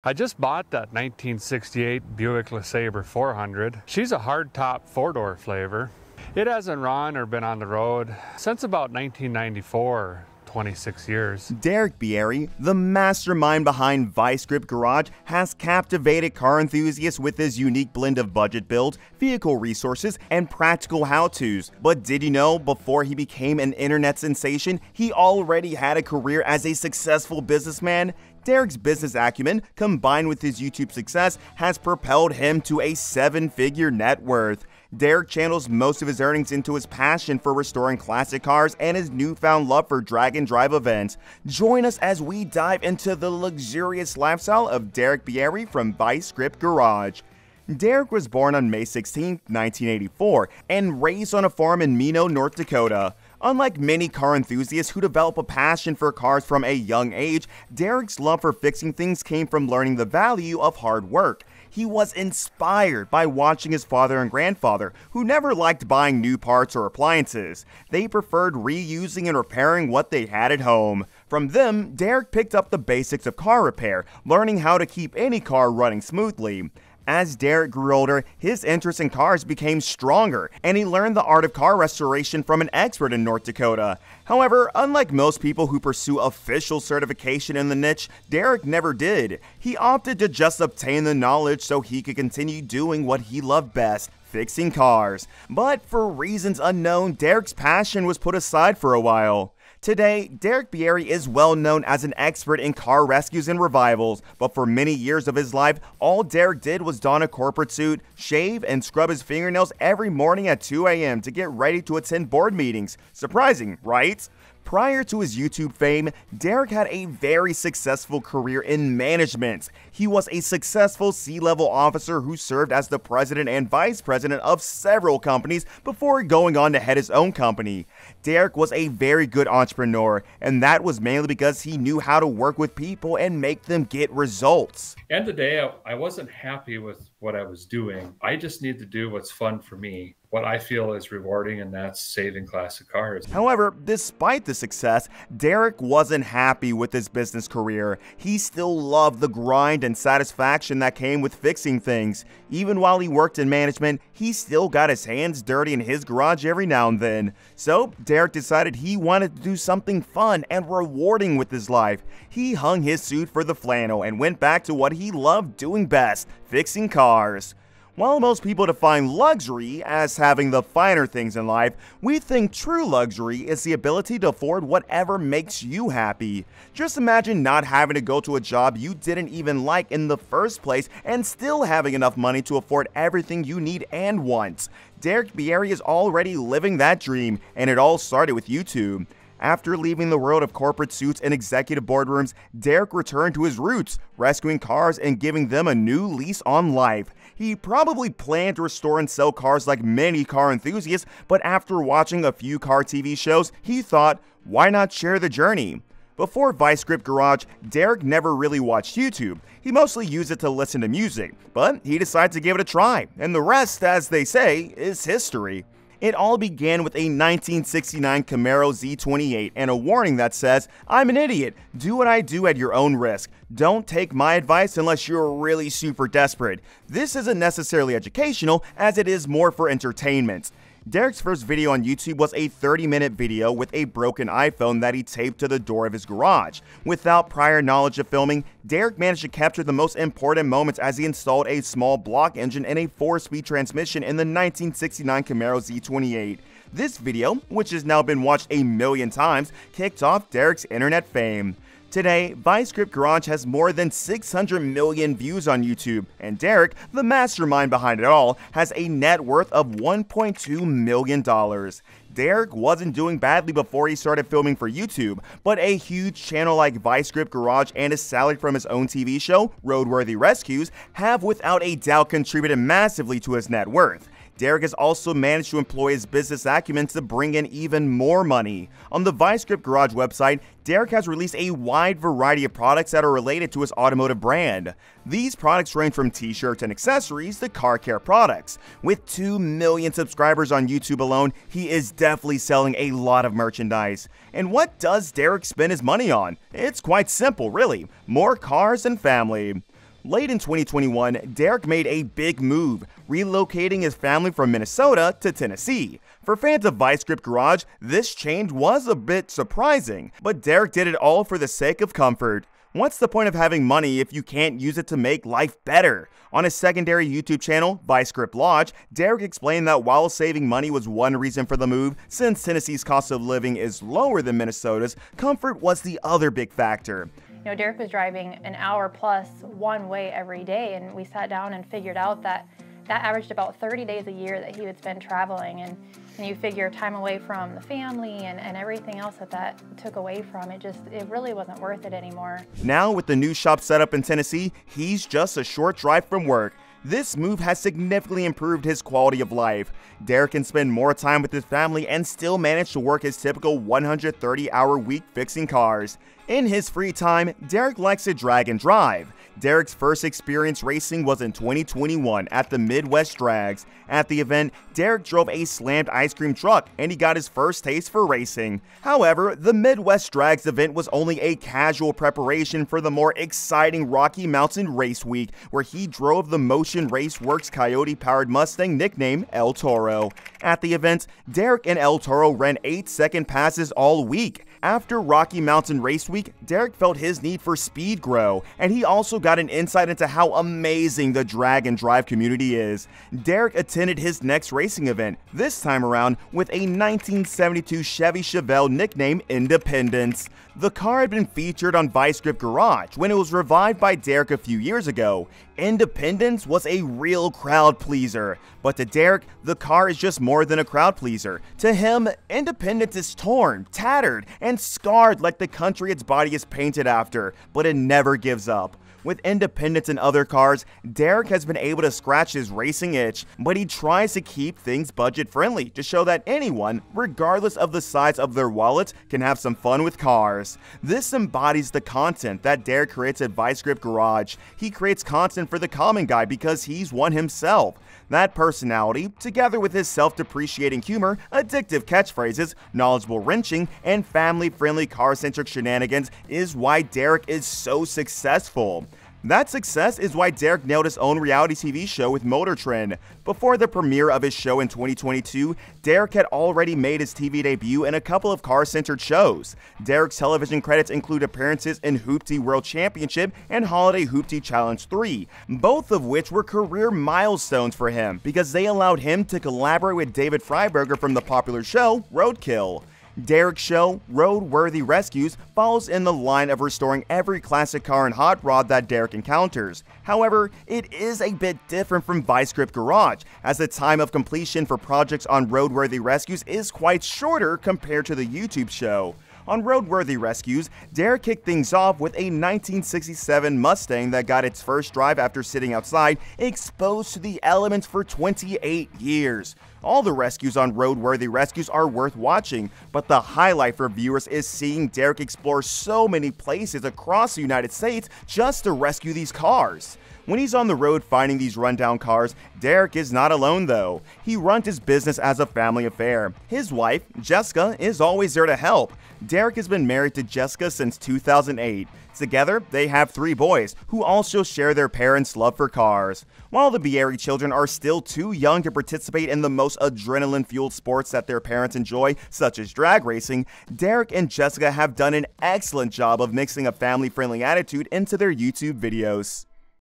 I just bought that 1968 Buick LeSabre 400. She's a hardtop four-door flavor. It hasn't run or been on the road since about 1994. 26 years. Derek Bieri, the mastermind behind Vice Grip Garage, has captivated car enthusiasts with his unique blend of budget builds, vehicle resources, and practical how-tos. But did you know, before he became an internet sensation, he already had a career as a successful businessman? Derek's business acumen, combined with his YouTube success, has propelled him to a seven-figure net worth. Derek channels most of his earnings into his passion for restoring classic cars and his newfound love for drag and drive events. Join us as we dive into the luxurious lifestyle of Derek Bieri from Vice Grip Garage. Derek was born on May 16, 1984, and raised on a farm in Minot, North Dakota. Unlike many car enthusiasts who develop a passion for cars from a young age, Derek's love for fixing things came from learning the value of hard work. He was inspired by watching his father and grandfather, who never liked buying new parts or appliances. They preferred reusing and repairing what they had at home. From them, Derek picked up the basics of car repair, learning how to keep any car running smoothly. As Derek grew older, his interest in cars became stronger, and he learned the art of car restoration from an expert in North Dakota. However, unlike most people who pursue official certification in the niche, Derek never did. He opted to just obtain the knowledge so he could continue doing what he loved best: fixing cars. But for reasons unknown, Derek's passion was put aside for a while. Today, Derek Bieri is well known as an expert in car rescues and revivals, but for many years of his life, all Derek did was don a corporate suit, shave, and scrub his fingernails every morning at 2 a.m. to get ready to attend board meetings. Surprising, right? Prior to his YouTube fame, Derek had a very successful career in management. He was a successful C-level officer who served as the president and vice president of several companies before going on to head his own company. Derek was a very good entrepreneur, and that was mainly because he knew how to work with people and make them get results. End of the day, I wasn't happy with what I was doing. I just need to do what's fun for me, what I feel is rewarding, and that's saving classic cars. However, despite the success, Derek wasn't happy with his business career. He still loved the grind and satisfaction that came with fixing things. Even while he worked in management, he still got his hands dirty in his garage every now and then. So, Derek decided he wanted to do something fun and rewarding with his life. He hung his suit for the flannel and went back to what he loved doing best: fixing cars. While most people define luxury as having the finer things in life, we think true luxury is the ability to afford whatever makes you happy. Just imagine not having to go to a job you didn't even like in the first place and still having enough money to afford everything you need and want. Derek Bieri is already living that dream, and it all started with YouTube. After leaving the world of corporate suits and executive boardrooms, Derek returned to his roots, rescuing cars and giving them a new lease on life. He probably planned to restore and sell cars like many car enthusiasts, but after watching a few car TV shows, he thought, why not share the journey? Before Vice Grip Garage, Derek never really watched YouTube. He mostly used it to listen to music, but he decided to give it a try, and the rest, as they say, is history. It all began with a 1969 Camaro Z28 and a warning that says, "I'm an idiot. Do what I do at your own risk. Don't take my advice unless you're really super desperate." This isn't necessarily educational, as it is more for entertainment. Derek's first video on YouTube was a 30-minute video with a broken iPhone that he taped to the door of his garage. Without prior knowledge of filming, Derek managed to capture the most important moments as he installed a small block engine and a 4-speed transmission in the 1969 Camaro Z28. This video, which has now been watched a million times, kicked off Derek's internet fame. Today, Vice Grip Garage has more than 600 million views on YouTube, and Derek, the mastermind behind it all, has a net worth of $1.2 million. Derek wasn't doing badly before he started filming for YouTube, but a huge channel like Vice Grip Garage and his salary from his own TV show, Roadworthy Rescues, have without a doubt contributed massively to his net worth. Derek has also managed to employ his business acumen to bring in even more money. On the Vice Grip Garage website, Derek has released a wide variety of products that are related to his automotive brand. These products range from t-shirts and accessories to car care products. With 2 million subscribers on YouTube alone, he is definitely selling a lot of merchandise. And what does Derek spend his money on? It's quite simple, really. More cars and family. Late in 2021, Derek made a big move, relocating his family from Minnesota to Tennessee. For fans of Vice Grip Garage, this change was a bit surprising, but Derek did it all for the sake of comfort. What's the point of having money if you can't use it to make life better? On his secondary YouTube channel, Vice Grip Lodge, Derek explained that while saving money was one reason for the move, since Tennessee's cost of living is lower than Minnesota's, comfort was the other big factor. You know, Derek was driving an hour plus one way every day, and we sat down and figured out that averaged about 30 days a year that he would spend traveling, and you figure time away from the family and everything else that took away from it, it really wasn't worth it anymore. Now with the new shop set up in Tennessee, he's just a short drive from work. This move has significantly improved his quality of life. Derek can spend more time with his family and still manage to work his typical 130-hour week fixing cars. In his free time, Derek likes to drag and drive. Derek's first experience racing was in 2021 at the Midwest Drags. At the event, Derek drove a slammed ice cream truck and he got his first taste for racing. However, the Midwest Drags event was only a casual preparation for the more exciting Rocky Mountain Race Week, where he drove the Motion Raceworks Coyote-powered Mustang nicknamed El Toro. At the event, Derek and El Toro ran 8-second passes all week. After Rocky Mountain Race Week, Derek felt his need for speed grow, and he also got an insight into how amazing the drag and drive community is. Derek attended his next racing event, this time around with a 1972 Chevy Chevelle nicknamed Independence. The car had been featured on Vice Grip Garage when it was revived by Derek a few years ago. Independence was a real crowd pleaser, but to Derek, the car is just more than a crowd pleaser. To him, Independence is torn, tattered, and scarred like the country its body is painted after, but it never gives up. With Independence and other cars, Derek has been able to scratch his racing itch, but he tries to keep things budget-friendly to show that anyone, regardless of the size of their wallet, can have some fun with cars. This embodies the content that Derek creates at Vice Grip Garage. He creates content for the common guy because he's one himself. That personality, together with his self-depreciating humor, addictive catchphrases, knowledgeable wrenching, and family-friendly car-centric shenanigans, is why Derek is so successful. That success is why Derek nailed his own reality TV show with Motor Trend. Before the premiere of his show in 2022, Derek had already made his TV debut in a couple of car-centered shows. Derek's television credits include appearances in Hoopty World Championship and Holiday Hoopty Challenge 3, both of which were career milestones for him because they allowed him to collaborate with David Freiberger from the popular show Roadkill. Derek's show, Roadworthy Rescues, follows in the line of restoring every classic car and hot rod that Derek encounters. However, it is a bit different from Vice Grip Garage, as the time of completion for projects on Roadworthy Rescues is quite shorter compared to the YouTube show. On Roadworthy Rescues, Derek kicked things off with a 1967 Mustang that got its first drive after sitting outside, exposed to the elements for 28 years. All the rescues on Roadworthy Rescues are worth watching, but the highlight for viewers is seeing Derek explore so many places across the United States just to rescue these cars. When he's on the road finding these rundown cars, Derek is not alone though. He runs his business as a family affair. His wife, Jessica, is always there to help. Derek has been married to Jessica since 2008. Together, they have 3 boys, who also share their parents' love for cars. While the Bieri children are still too young to participate in the most adrenaline-fueled sports that their parents enjoy, such as drag racing, Derek and Jessica have done an excellent job of mixing a family-friendly attitude into their YouTube videos.